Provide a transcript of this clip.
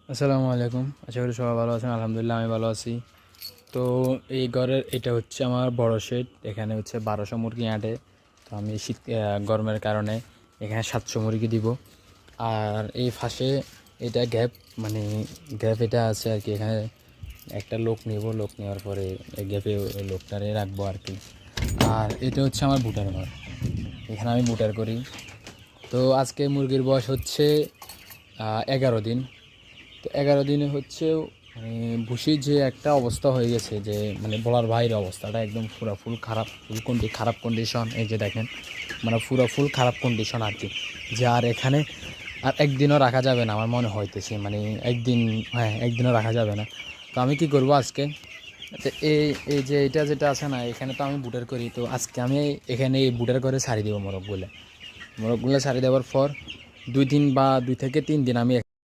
আসসালামু আলাইকুম। আশা করি সবাই ভালো আছেন। আলহামদুলিল্লাহ আমি ভালো আছি। তো এই ঘরের এটা হচ্ছে আমার বড় শেড। এখানে হচ্ছে 1200 মুরগি আঁটে। তো আমি গরমের কারণে এখানে 700 মুরগি দিব। আর এই ফাঁসে এটা গ্যাপ, মানে গ্যাপ এটা আছে আর কি। এখানে একটা লোক নিব, লোক নেওয়ার পরে এই গ্যাপে ওই লোকটারে রাখবো আর কি। আর এটা হচ্ছে আমার বুটার ঘর, এখানে আমি বুটার করি। তো আজকে মুরগির বয়স হচ্ছে 11 দিন। তো 11 দিনে হচ্ছে মানে ভুসির যে একটা অবস্থা হয়ে গেছে, যে মানে বলার বাইরে অবস্থাটা একদম পুরো ফুল খারাপ, খারাপ কন্ডিশন। এই যে দেখেন, মানে পুরো ফুল খারাপ কন্ডিশন আর কি। যে আর এখানে আর একদিনও রাখা যাবে না আমার মনে হইতেছে, মানে একদিন, হ্যাঁ একদিনও রাখা যাবে না। তো আমি কি করব আজকে, তো এই এই যে এটা যেটা আছে না, এখানে তো আমি বুটার করি। তো আজকে আমি এখানে এই বুটার করে ছাড়ি দেবো মোরগগুলো। ছাড়ি দেওয়ার পর 2 দিন বা 2 থেকে 3 দিন আমি